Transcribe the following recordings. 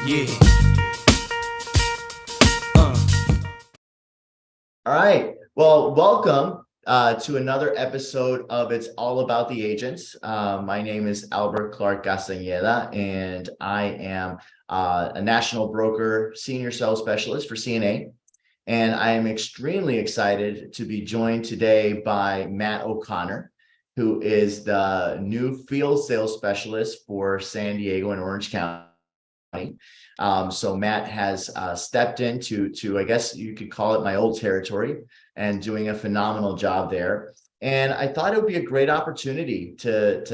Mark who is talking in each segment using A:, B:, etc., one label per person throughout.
A: Yeah. All right. Well, welcome to another episode of It's All About the Agents. My name is Albert Clark Castañeda, and I am a national broker, senior sales specialist for CNA. And I am extremely excited to be joined today by Matt O'Connor, who is the new field sales specialist for San Diego and Orange County. So Matt has stepped into, I guess you could call it my old territory, and doing a phenomenal job there. And I thought it would be a great opportunity to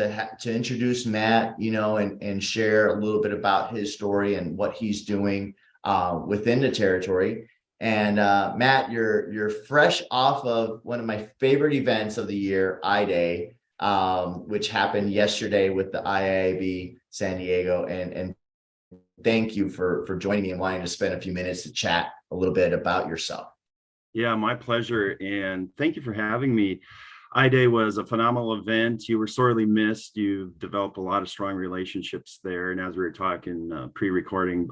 A: introduce Matt, and share a little bit about his story and what he's doing within the territory. And Matt, you're fresh off of one of my favorite events of the year, I-Day, which happened yesterday with the IAIB San Diego, and thank you for joining me and wanting to spend a few minutes to chat a little bit about yourself.
B: Yeah, my pleasure. And thank you for having me. I-Day was a phenomenal event. You were sorely missed. You developed a lot of strong relationships there. And as we were talking pre-recording,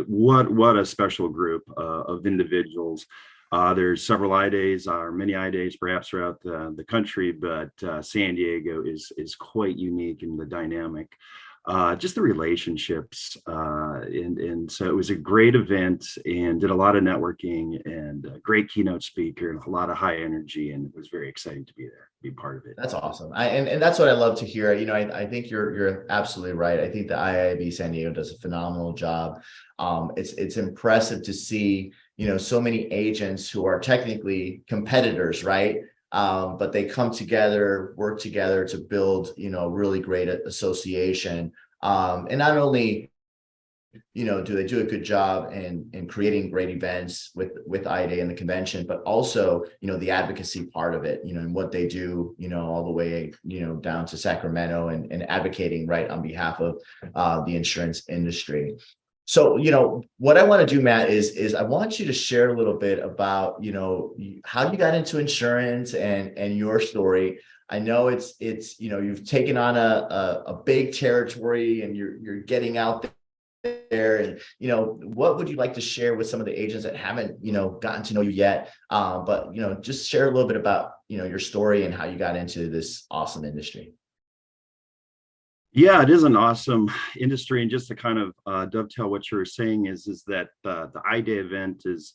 B: what a special group of individuals. There's several I-Days, or many I-Days perhaps throughout the country, but San Diego is quite unique in the dynamic. Just the relationships, and so it was a great event, and did a lot of networking, and a great keynote speaker, and a lot of high energy, and it was very exciting to be there, be part of it.
A: That's awesome. And that's what I love to hear. I think you're absolutely right. I think the IIB San Diego does a phenomenal job. It's impressive to see, so many agents who are technically competitors, right? But they come together, work together to build, really great association. And not only, do they do a good job in creating great events with I-Day and the convention, but also, the advocacy part of it, and what they do, all the way, down to Sacramento and advocating right on behalf of the insurance industry. So, what I want to do, Matt, is I want you to share a little bit about, how you got into insurance and your story. I know it's you've taken on a big territory, and you're getting out there, and what would you like to share with some of the agents that haven't gotten to know you yet, but just share a little bit about your story and how you got into this awesome industry.
B: Yeah, it is an awesome industry, and just to kind of dovetail what you were saying is that the I-Day event is,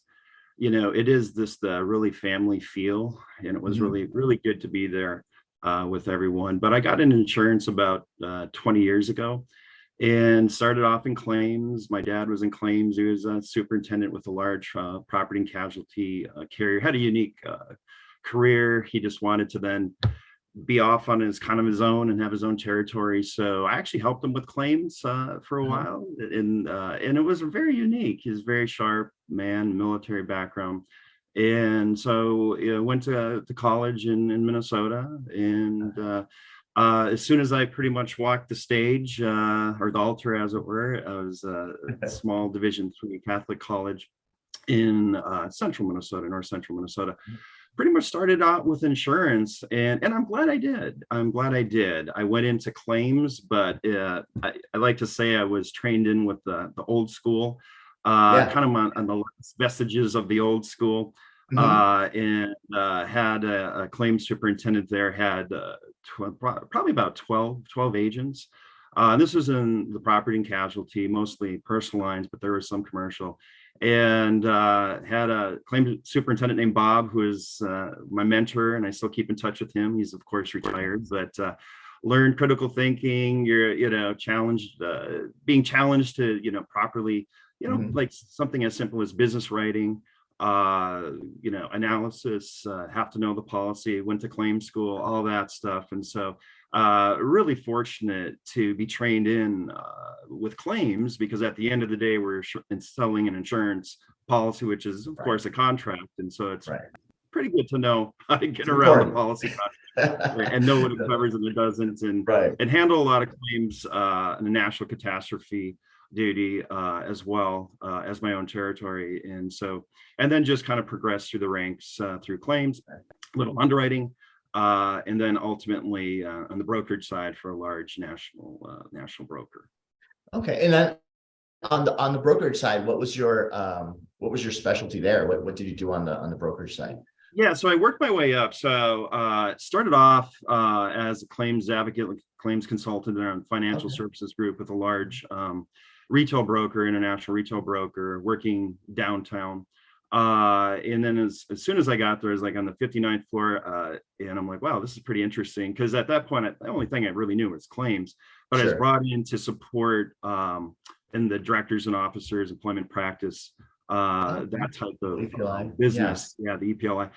B: it is this really family feel, and it was really good to be there with everyone. But I got into insurance about 20 years ago, and started off in claims. My dad was in claims. He was a superintendent with a large property and casualty carrier. Had a unique career. He just wanted to then be off on his own and have his own territory. So I actually helped him with claims for a while, and it was very unique. He's a very sharp man, military background, and so went to college in Minnesota, and as soon as I pretty much walked the stage, or the altar, as it were, I was a small Division III Catholic college in central Minnesota, north central Minnesota. Pretty much started out with insurance, and I'm glad I did. I went into claims, but I like to say I was trained in with the old school, kind of on the last vestiges of the old school, and had a claims superintendent there, had probably about 12 agents. This was in the property and casualty, mostly personal lines, but there was some commercial. And had a claims superintendent named Bob, who is my mentor, and I still keep in touch with him. He's of course retired, but learned critical thinking. You're challenged, being challenged to properly, like something as simple as business writing, analysis, have to know the policy. Went to claims school, all that stuff, and so really fortunate to be trained in with claims, because at the end of the day, we're selling an insurance policy, which is of course a contract, and so it's pretty good to know how to get around the policy contract and know what it covers and it doesn't, and handle a lot of claims in the national catastrophe duty as well as my own territory, and then just kind of progress through the ranks through claims, a little underwriting, and then ultimately on the brokerage side for a large national broker.
A: Okay, and on the brokerage side, what was your specialty there? What did you do on the brokerage side?
B: Yeah, so I worked my way up. So started off as a claims advocate, like claims consultant in a financial
A: Okay,
B: services group with a large retail broker, international retail broker, working downtown. And then as soon as I got there, I was like on the 59th floor, and I'm like, wow, this is pretty interesting. Because at that point, the only thing I really knew was claims, but I was
A: sure.
B: brought in to support in the directors and officers employment practice,
A: Okay.
B: that type of
A: EPLI. Yeah,
B: business, yeah, the EPLI,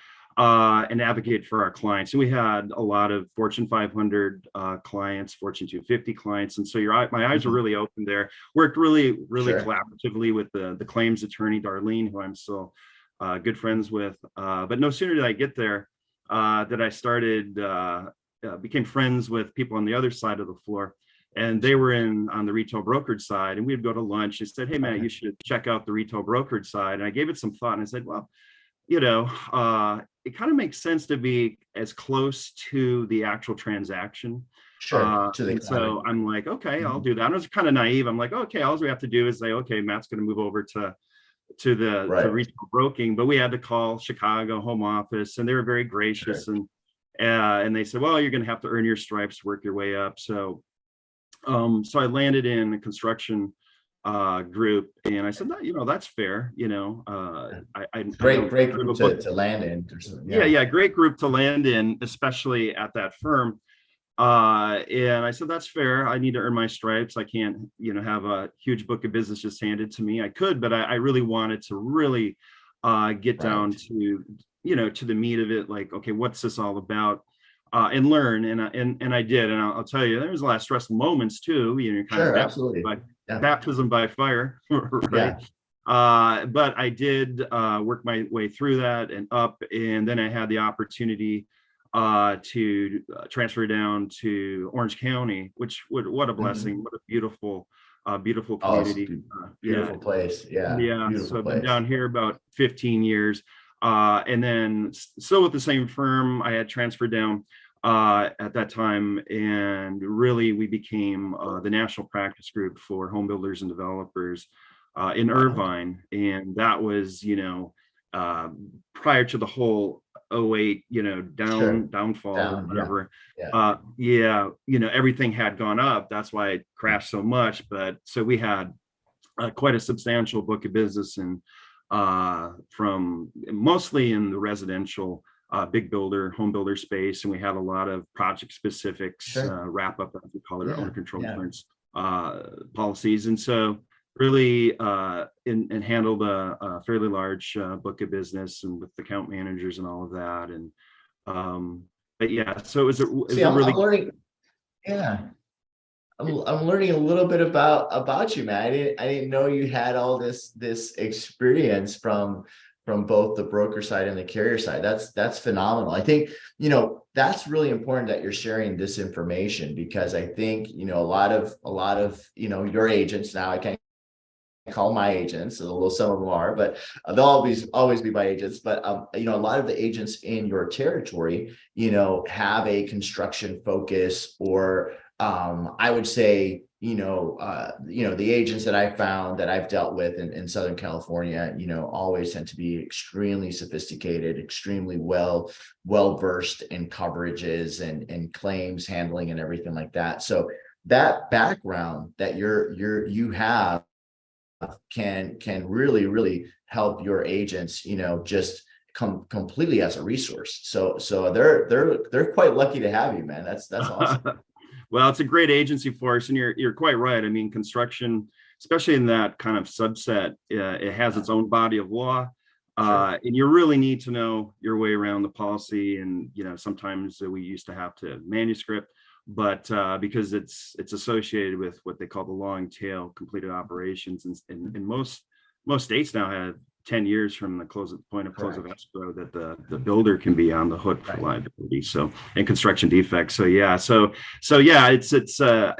B: and advocate for our clients. And we had a lot of Fortune 500 clients, Fortune 250 clients, and so my eyes were
A: mhm,
B: really open there. Worked really
A: sure.
B: collaboratively with the claims attorney Darlene, who I'm still good friends with. But no sooner did I get there that I started became friends with people on the other side of the floor, and they were in on the retail brokerage side, and we'd go to lunch and said, hey man,
A: Okay,
B: you should check out the retail brokerage side. And I gave it some thought and I said, well, it kind of makes sense to be as close to the actual transaction.
A: sure. To the
B: And
A: client.
B: so I'm like, okay, I'll
A: Mhm,
B: do that. I was kind of naive. I'm like, okay, all we have to do is say, okay, Matt's going to move over to
A: right.
B: retail broking. But we had to call Chicago home office, and they were very
A: Sure.
B: gracious, and they said, well, you're going to have to earn your stripes, work your way up. So I landed in a construction group, and I said, that, that's fair. I
A: Great,
B: don't
A: great
B: have a
A: group
B: book.
A: to land in.
B: Yeah,
A: Yeah.
B: yeah, great group to land in, especially at that firm. And I said, that's fair. I need to earn my stripes. I can't, have a huge book of business just handed to me. I could, but I really wanted to really get down
A: Right.
B: to the meat of it. Like, okay, what's this all about? And learn. And I did. And I'll tell you, there was a lot of stressful moments too. Kind of
A: Sure. Absolutely. Yeah.
B: baptism by fire, right?
A: Yeah.
B: But I did work my way through that and up, and then I had the opportunity to transfer down to Orange County, which what a
A: Mhm.
B: blessing, what a beautiful
A: Oh, it's a
B: community. Yeah,
A: beautiful place. Yeah.
B: yeah.
A: Beautiful
B: So I've been
A: place.
B: down here about 15 years, and then still with the same firm. I had transferred down at that time, and really we became the national practice group for home builders and developers in
A: Wow.
B: Irvine, and that was uh, prior to the whole '08
A: Sure.
B: downfall or
A: Down. Yeah.
B: whatever.
A: Yeah.
B: Yeah, everything had gone up. That's why it crashed so much. But so we had quite a substantial book of business, and from mostly in the residential big builder home builder space, and we had a lot of project specifics
A: Sure.
B: wrap up, as we call it, our owner
A: Yeah.
B: control
A: Yeah.
B: insurance policies. And so really and handled a fairly large book of business, and with account managers and all of that. And but yeah, so it
A: See,
B: was a
A: I'm
B: really
A: learning. Yeah. I'm learning a little bit about you, man. I didn't know you had all this experience from both the broker side and the carrier side. That's phenomenal. I think, that's really important that you're sharing this information, because I think, a lot of your agents now, I can't call my agents, although some of them are, but they'll always be my agents. But a lot of the agents in your territory, have a construction focus, or I would say, the agents that I found that I've dealt with in Southern California, always tend to be extremely sophisticated, extremely well versed in coverages and claims handling and everything like that. So that background that you have can really help your agents, just come completely as a resource. So they're quite lucky to have you, man. That's awesome.
B: well, it's a great agency for us, and you're quite right. I mean, construction, especially in that kind of subset, it has
A: Yeah,
B: its own body of law,
A: sure.
B: and you really need to know your way around the policy. And sometimes we used to have to manuscript, but because it's associated with what they call the long tail completed operations, and most states now have 10 years from the point of close of
A: Correct.
B: escrow that the builder can be on the hook for
A: Right.
B: liability. So, and construction defects. So yeah, so yeah, it's I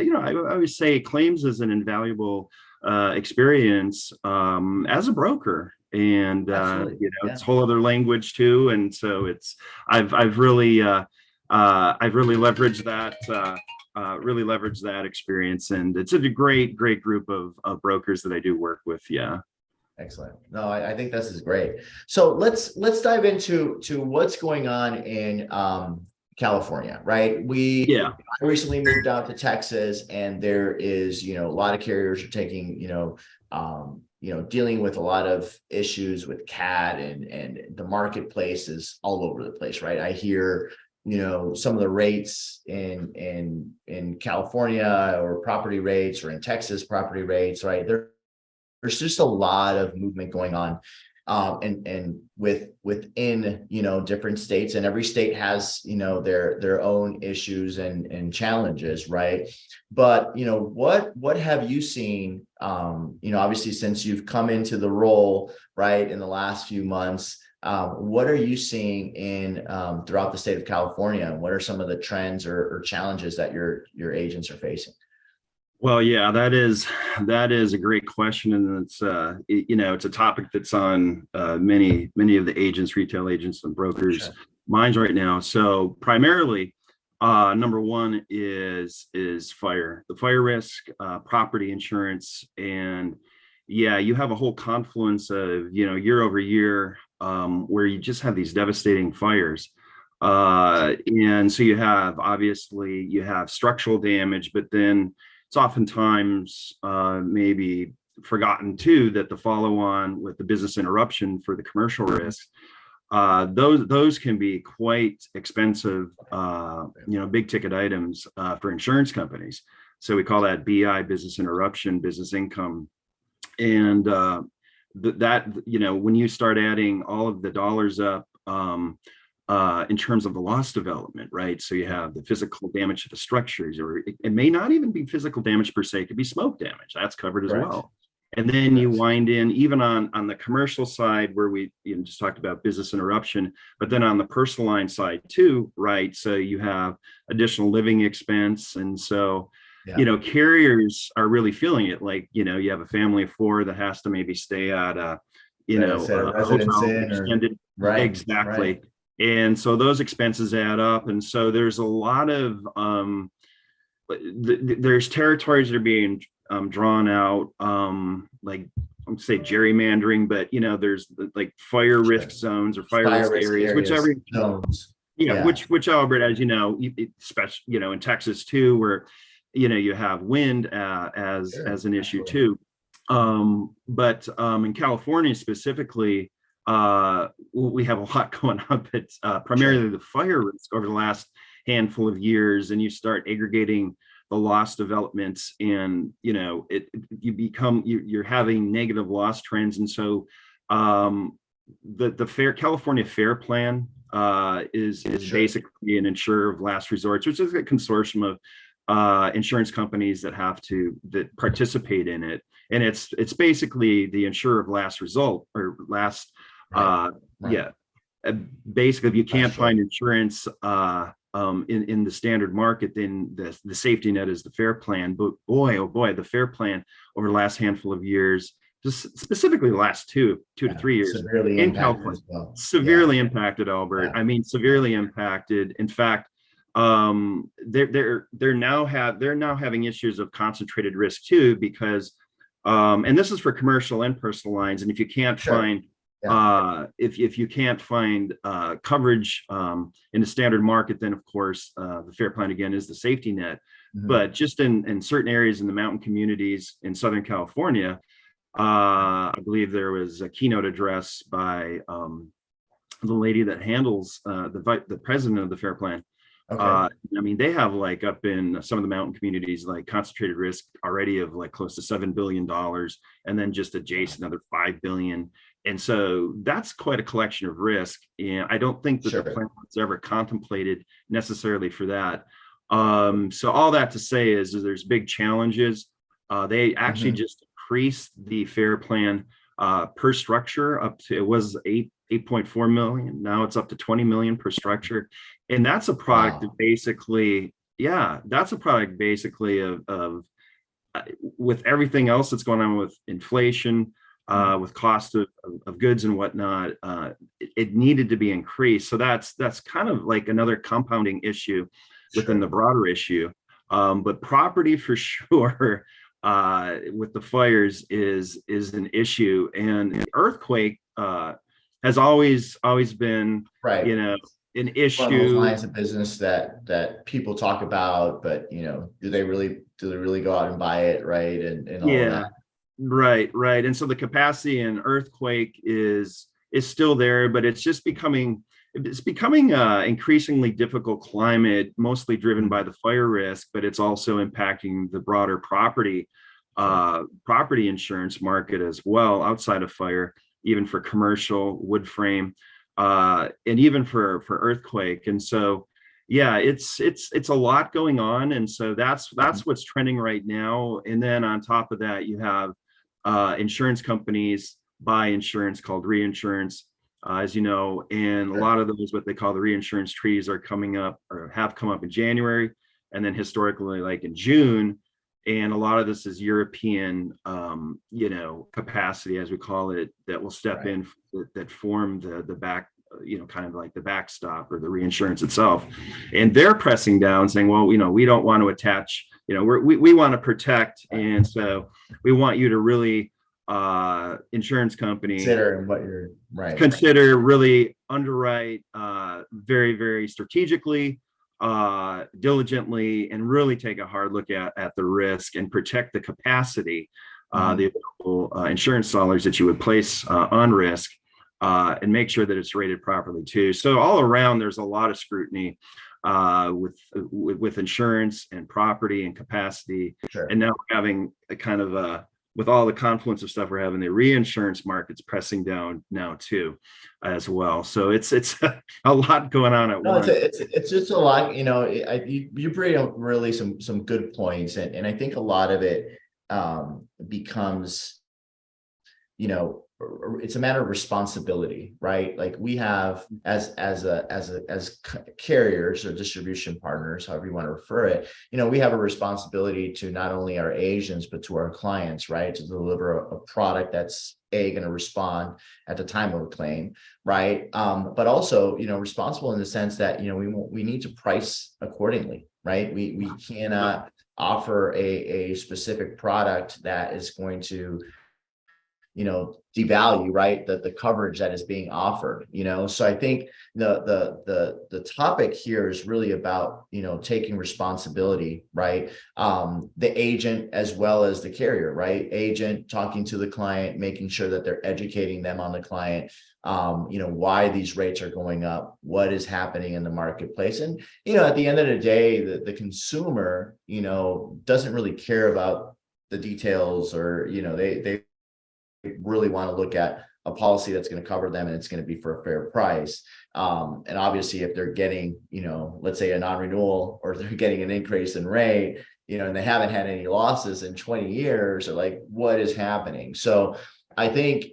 B: always say claims is an invaluable experience as a broker, and
A: Absolutely.
B: it's
A: Yeah.
B: a whole other language too. And so I've really I've really leveraged that really leverage that experience, and it's a great group of brokers that I do work with. Yeah.
A: Excellent. No, I think this is great. So let's dive into what's going on in California, right?
B: Yeah.
A: I recently moved out to Texas, and there is, a lot of carriers are taking, dealing with a lot of issues with CAT, and the marketplace is all over the place, right? I hear, some of the rates in California, or property rates, or in Texas property rates, right? There's just a lot of movement going on, and within different states, and every state has their own issues and challenges, right? But what have you seen, obviously, since you've come into the role, right, in the last few months? What are you seeing in throughout the state of California, and what are some of the trends or challenges that your agents are facing?
B: Well, yeah, that is a great question, and it's a topic that's on many of the agents, retail agents, and brokers'
A: Sure.
B: minds right now. So primarily, number one is fire, the fire risk, property insurance, and yeah, you have a whole confluence of year over year, where you just have these devastating fires. And so you have structural damage, but then it's oftentimes maybe forgotten too that the follow on with the business interruption for the commercial risks, those can be quite expensive, big ticket items for insurance companies. So we call that BI, business interruption, business income. And when you start adding all of the dollars up, in terms of the loss development, right? So you have the physical damage to the structures, or it may not even be physical damage per se, it could be smoke damage. That's covered as
A: Correct.
B: well. And then you
A: Correct.
B: wind in, even on the commercial side, where we just talked about business interruption, but then on the personal line side too, right? So you have additional living expense. And so,
A: Yeah.
B: carriers are really feeling it. Like, you have a family of four that has to maybe stay at
A: A
B: a
A: residence
B: hotel
A: in, or
B: extended.
A: right.
B: Exactly.
A: Right.
B: And so those expenses add up. And so there's a lot of, there's territories that are being drawn out, like I'm say gerrymandering, but there's like fire risk
A: Sure.
B: zones or fire
A: Fire
B: risk
A: risk
B: areas,
A: areas, zones.
B: yeah,
A: Yeah.
B: which Albert, as you know, especially, in Texas too, where, you have wind
A: Sure.
B: as an issue
A: Absolutely.
B: too. But in California specifically, we have a lot going on, but primarily
A: Sure.
B: the fire risk over the last handful of years, and you start aggregating the loss developments, and you're having negative loss trends. And so the California Fair Plan is
A: Sure.
B: basically an insurer of last resorts, which is a consortium of insurance companies that participate in it, and it's basically the insurer of last result, or last
A: Right. Right.
B: yeah. Basically, if you can't
A: That's true.
B: find insurance in the standard market, then the safety net is the Fair Plan. But boy, oh boy, the Fair Plan over the last handful of years, just specifically the last two to
A: Yeah.
B: 3 years
A: Severely
B: in
A: impacted
B: California,
A: as well. Yeah.
B: severely impacted, Albert.
A: Yeah.
B: I mean, severely impacted. In fact, they're now having issues of concentrated risk too, because and this is for commercial and personal lines. And if you can't
A: Sure.
B: find
A: Yeah.
B: if you can't find coverage in the standard market, then of course the Fair Plan again is the safety net.
A: Mhm.
B: But just in certain areas in the mountain communities in Southern California, I believe there was a keynote address by the lady that handles the president of the Fair Plan.
A: Okay.
B: I mean, they have like up in some of the mountain communities, like concentrated risk already of like close to $7 billion, and then just adjacent another 5 billion. And so that's quite a collection of risk. And I don't think that
A: Sure.
B: the plan was ever contemplated necessarily for that. So all that to say is there's big challenges. They actually
A: Mhm.
B: just increased the Fair Plan per structure up to, it was 8.4 million. Now it's up to 20 million per structure. And that's a product that
A: Wow.
B: basically, yeah, that's a product basically of with everything else that's going on with inflation,
A: Mhm.
B: with cost of goods and whatnot, it needed to be increased. So that's kind of like another compounding issue within
A: Sure.
B: the broader issue. But property for sure, with the fires is an issue, and earthquake has always been,
A: Right.
B: you know, an
A: One of those
B: issue.
A: lines of business that people talk about, but do they really go out and buy it, right? And all of
B: Yeah,
A: that.
B: right. And so the capacity in earthquake is still there, but it's becoming increasingly difficult climate, mostly driven by the fire risk, but it's also impacting the broader
A: Sure.
B: property insurance market as well, outside of fire, even for commercial wood frame, and even for earthquake. And so, yeah, it's a lot going on, and so that's what's trending right now. And then on top of that, you have insurance companies buy insurance called reinsurance, as you know, and a
A: Sure.
B: lot of those, what they call the reinsurance treaties, are coming up or have come up in January, and then historically like in June. And a lot of this is European, capacity, as we call it, that will step
A: Right.
B: in, that form the back, kind of like the backstop or the reinsurance itself. And they're pressing down saying, well, we don't want to attach, we want to protect.
A: Right.
B: And so we want you to really, insurance company,
A: Considering what you're right.
B: consider, really underwrite, very, very strategically, diligently, and really take a hard look at the risk and protect the capacity,
A: Mhm.
B: the available insurance dollars that you would place on risk, and make sure that it's rated properly too. So all around, there's a lot of scrutiny, with insurance and property and capacity.
A: Sure.
B: And now we're having a kind of with all the confluence of stuff we're having, the reinsurance market's pressing down now too, as well. So it's a lot going on at
A: No,
B: once.
A: it's just a lot, you bring up really some good points, and I think a lot of it becomes, it's a matter of responsibility, right? Like we have as carriers or distribution partners, however you want to refer it, we have a responsibility to not only our agents but to our clients, right? To deliver a product that's going to respond at the time of a claim, right? But also, responsible in the sense that we need to price accordingly, right? We cannot offer a specific product that is going to devalue, right, the coverage that is being offered. So I think the topic here is really about taking responsibility, right? The agent as well as the carrier, right? Agent talking to the client, making sure that they're educating them on the client, why these rates are going up, what is happening in the marketplace. And at the end of the day, the consumer doesn't really care about the details, or they really want to look at a policy that's going to cover them and it's going to be for a fair price. And obviously, if they're getting, let's say a non-renewal, or they're getting an increase in rate, and they haven't had any losses in 20 years, or like, what is happening? So I think,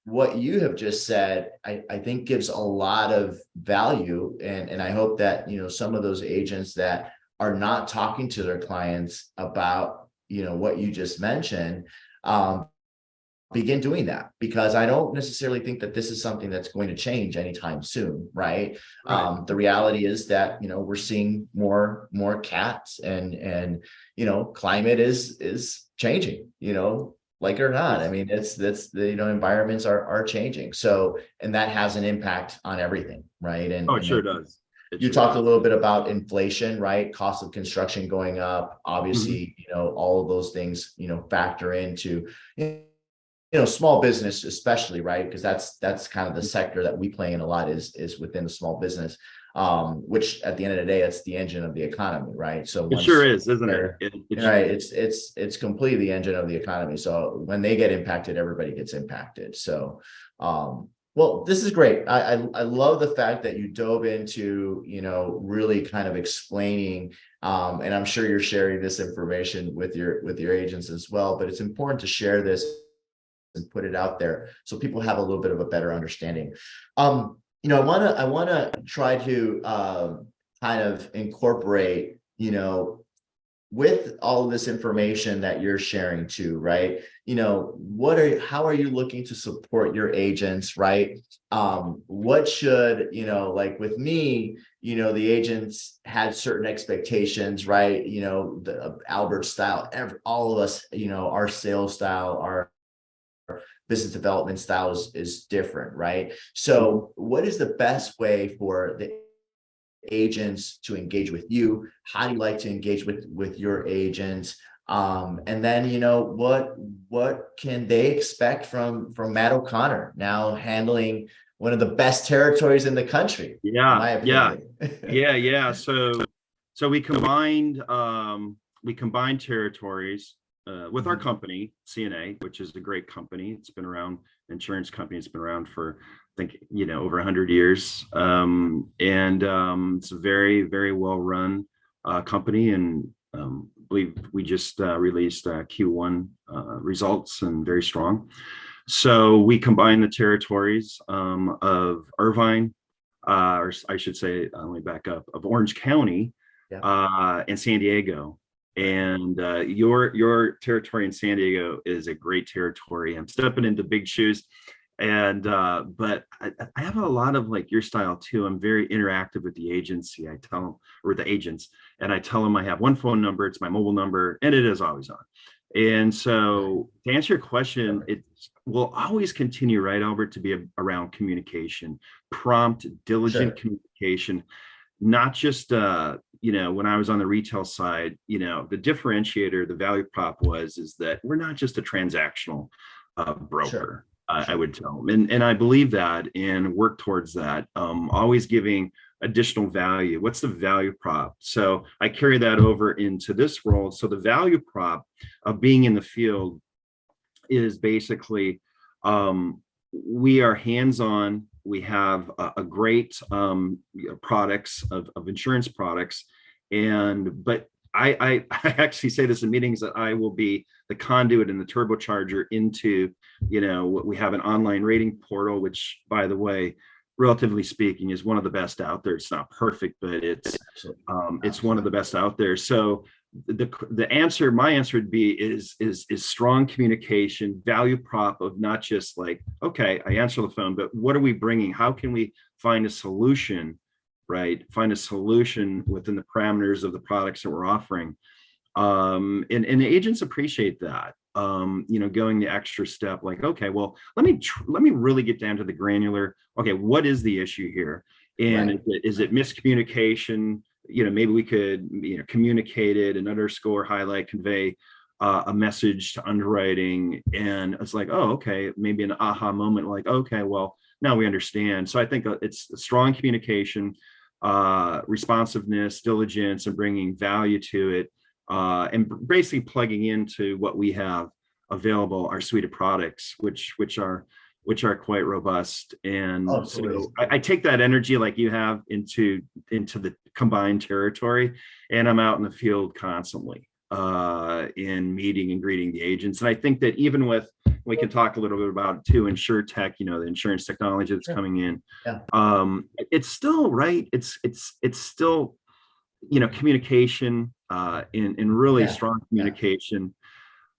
A: what you have just said, I think gives a lot of value. And I hope that, some of those agents that are not talking to their clients about, what you just mentioned, begin doing that, because I don't necessarily think that this is something that's going to change anytime soon, right?
B: Right.
A: The reality is that we're seeing more cats, and climate is changing, like it or not. I
B: Yes.
A: mean, that's the environments are changing, so, and that has an impact on everything, right?
B: Oh, it
A: And
B: sure
A: then
B: does. It
A: you
B: sure
A: talked a
B: does.
A: little bit about inflation, right? Cost of construction going up,
B: Mhm.
A: obviously, all of those things factor into small business, especially, right? Because that's kind of the sector that we play in a lot, is within the small business, which at the end of the day, it's the engine of the economy, right? So
B: It sure
A: once
B: is, isn't it?
A: they're
B: It
A: right,
B: sure is.
A: it's completely the engine of the economy. So when they get impacted, everybody gets impacted. So well, this is great. I love the fact that you dove into really kind of explaining, and I'm sure you're sharing this information with your agents as well, but it's important to share this and put it out there so people have a little bit of a better understanding. I want to try to kind of incorporate, with all of this information that you're sharing too, right? How are you looking to support your agents, right? What should, like with me, the agents had certain expectations, right? The Albert style, all of us, our sales style, our business development style is different, right? So what is the best way for the agents to engage with you? How do you like to engage with your agents? And then what can they expect from Matt O'Connor, now handling one of the best territories in the country, in
B: Yeah,
A: my
B: yeah,
A: opinion.
B: yeah. So we combined territories with our
A: Mhm.
B: company, CNA, which is a great company. It's been around, insurance company. It's been around for, I think, over 100 years. And it's a very, very well run company. And believe we just released Q1 results, and very strong. So we combine the territories of Irvine, or I should say, let me back up, of Orange County
A: Yeah.
B: and San Diego.
A: Right.
B: And your territory in San Diego is a great territory. I'm stepping into big shoes. And but I have a lot of like your style too. I'm very interactive with the agency. I tell them, or the agents, and I tell them I have one phone number, it's my mobile number, and it is always on. And so to answer your question, it will always continue, right, Albert, to be around communication, prompt, diligent
A: Sure.
B: communication, not just when I was on the retail side, the differentiator, the value prop is that we're not just a transactional
A: Sure.
B: broker. I
A: Sure.
B: would tell them, and I believe that and work towards that. Always giving additional value. What's the value prop? So I carry that over into this role. So the value prop of being in the field is basically, we are hands-on. We have a great products of insurance products, but I actually say this in meetings, that I will be the conduit and the turbocharger into, what we have, an online rating portal, which, by the way, relatively speaking, is one of the best out there. It's not perfect, but
A: Absolutely.
B: it's one of the best out there. So my answer would be is strong communication, value prop of not just like, okay, I answer the phone, but what are we bringing? How can we find a solution, right? Find a solution within the parameters of the products that we're offering. And the agents appreciate that. Going the extra step, like, okay, well, let me really get down to the granular. Okay, what is the issue here? And
A: Right.
B: is it miscommunication? Maybe we could, communicate it and underscore, highlight, convey a message to underwriting. And it's like, oh, okay, maybe an aha moment, like, okay, well, now we understand. So I think it's strong communication, responsiveness, diligence, and bringing value to it, and basically plugging into what we have available, our suite of products, which are quite robust.
A: Oh,
B: And
A: absolutely.
B: so I take that energy like you have into the combined territory, and I'm out in the field constantly in meeting and greeting the agents. And I think that even with, we can talk a little bit about too, InsurTech, the insurance technology that's
A: Sure.
B: coming in.
A: Yeah.
B: It's still right. It's still, communication, in really
A: Yeah.
B: strong
A: Yeah.
B: communication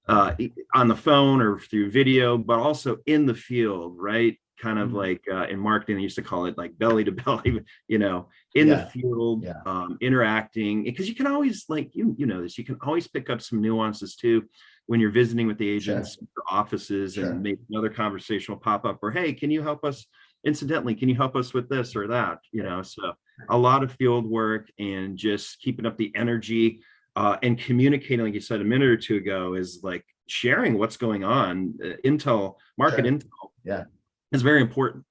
B: on the phone or through video, but also in the field, right? Kind of
A: Mhm.
B: like in marketing, they used to call it like belly to belly, in the
A: Yeah.
B: field,
A: Yeah.
B: interacting, because you can always, like, you know this, you can always pick up some nuances too when you're visiting with the
A: Sure.
B: agents offices, and
A: Sure.
B: maybe another conversation will pop up, or, hey, can you help us? Incidentally, can you help us with this or that? So a lot of field work and just keeping up the energy, and communicating, like you said a minute or two ago, is like sharing what's going on. Market
A: Sure.
B: intel
A: Yeah.
B: is very important.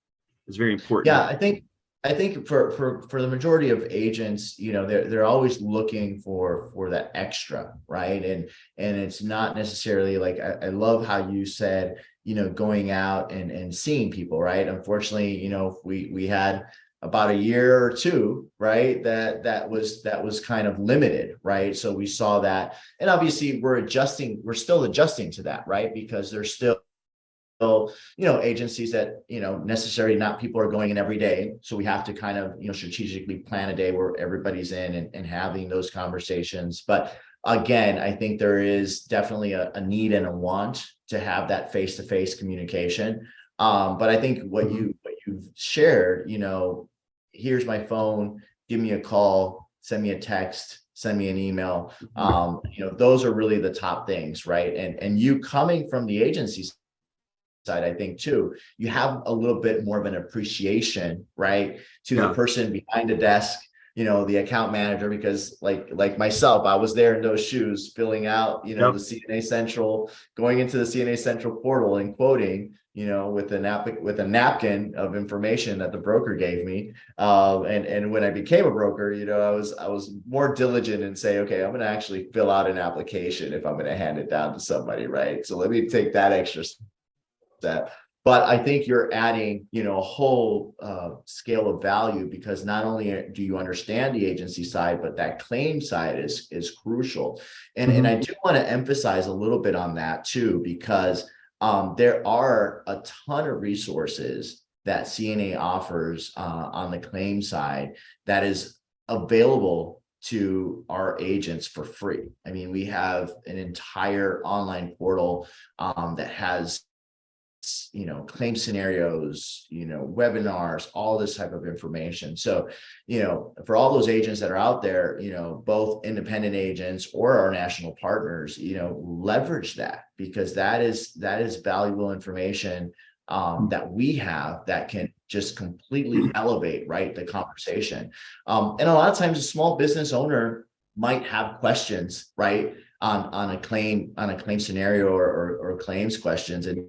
B: It's very
A: Yeah,
B: important.
A: I think for the majority of agents, they're always looking for that extra, right? And it's not necessarily like, I love how you said, going out and seeing people, right? Unfortunately, we had about a year or two, right? That was kind of limited, right? So we saw that, and obviously we're still adjusting to that, right? Because there's still agencies that necessarily not people are going in every day, so we have to kind of strategically plan a day where everybody's in and having those conversations. But again, I think there is definitely a need and a want to have that face-to-face communication. But I think what
B: Mhm.
A: you've shared, here's my phone, give me a call, send me a text, send me an email. Those are really the top things, right? And you coming from the agency side, I think too, you have a little bit more of an appreciation, right, to the person behind the desk, the account manager, because like myself, I was there in those shoes, filling out, the CNA Central, going into the CNA Central portal and quoting, with a napkin of information that the broker gave me. And when I became a broker, I was more diligent and say, okay, I'm going to actually fill out an application if I'm going to hand it down to somebody, right? So let me take that extra step. But I think you're adding, a whole scale of value, because not only do you understand the agency side, but that claim side is crucial. And I do want to emphasize a little bit on that too, because there are a ton of resources that CNA offers on the claim side that is available to our agents for free. I mean, we have an entire online portal that has claim scenarios, webinars, all this type of information. So, for all those agents that are out there, both independent agents or our national partners, leverage that, because that is valuable information that we have that can just completely elevate, right, the conversation. And a lot of times a small business owner might have questions, right, on a claim scenario or claims questions, and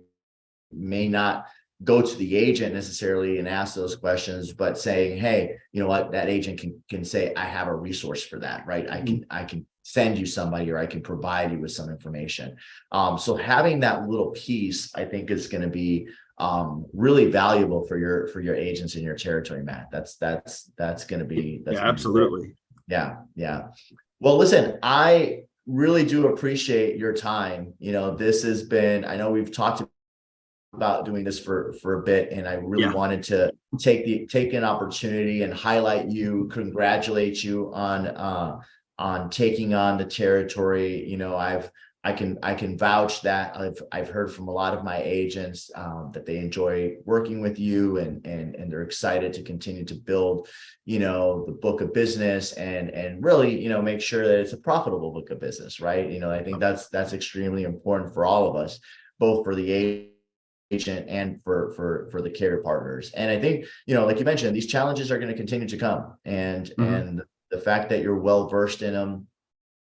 A: may not go to the agent necessarily and ask those questions, but saying, hey, you know what, that agent can say, I have a resource for that, right? I can send you somebody, or I can provide you with some information. So having that little piece, I think, is going to be really valuable for your agents in your territory, Matt. That's going to be,
B: absolutely.
A: Yeah. Well, listen, I really do appreciate your time. This has been, I know we've talked about doing this for a bit, and I really wanted to take an opportunity and highlight you, congratulate you on taking on the territory. I can vouch that I've heard from a lot of my agents that they enjoy working with you, and they're excited to continue to build the book of business and really make sure that it's a profitable book of business, right? I think that's extremely important for all of us, both for the agent and for the carrier partners. And I think, like you mentioned, these challenges are going to continue to come, and the fact that you're well versed in them,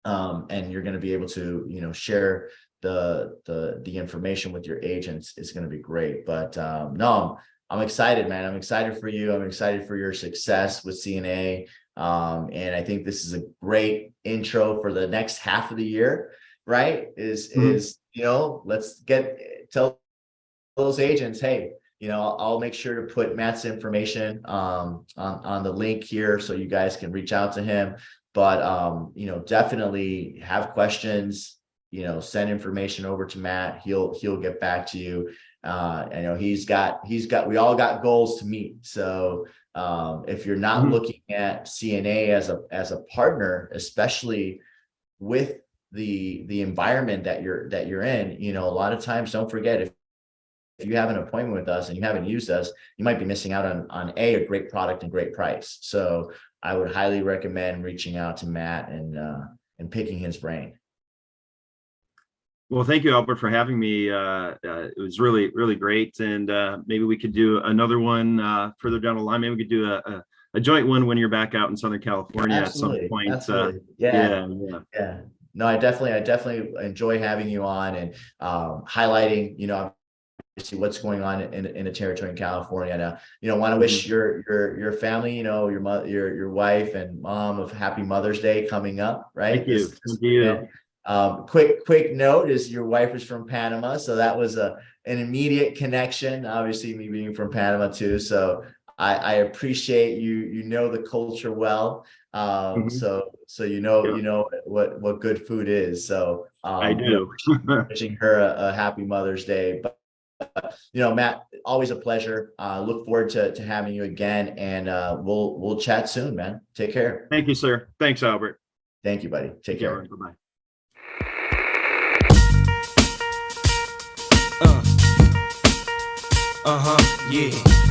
A: and you're going to be able to share the information with your agents is going to be great. But no, I'm excited, man. I'm excited for you. I'm excited for your success with CNA, and I think this is a great intro for the next half of the year, right? Let's tell those agents, hey, I'll make sure to put Matt's information on the link here so you guys can reach out to him. But definitely have questions, send information over to Matt. He'll get back to you. I know we all got goals to meet. So if you're not looking at CNA as a partner, especially with the environment that you're in, a lot of times, don't forget, if you have an appointment with us and you haven't used us, you might be missing out on a great product and great price. So I would highly recommend reaching out to Matt and picking his brain.
B: Well, thank you, Albert, for having me. It was really, really great. And maybe we could do another one further down the line. Maybe we could do a joint one when you're back out in Southern California at some point.
A: Absolutely. Yeah. No, I definitely enjoy having you on and highlighting, see what's going on in the territory in California. Now, want to wish your family, your wife and mom, of happy Mother's Day coming up, right?
B: Thank you.
A: Quick note is your wife is from Panama, so that was an immediate connection. Obviously, me being from Panama too, so I appreciate you. The culture well, so what good food is. So
B: I do.
A: Wishing her a happy Mother's Day. But Matt, always a pleasure. Look forward to having you again, and we'll chat soon, man. Take care.
B: Thank you, sir. Thanks, Albert.
A: Thank you, buddy. Take care.
B: Bye-bye.
C: Yeah.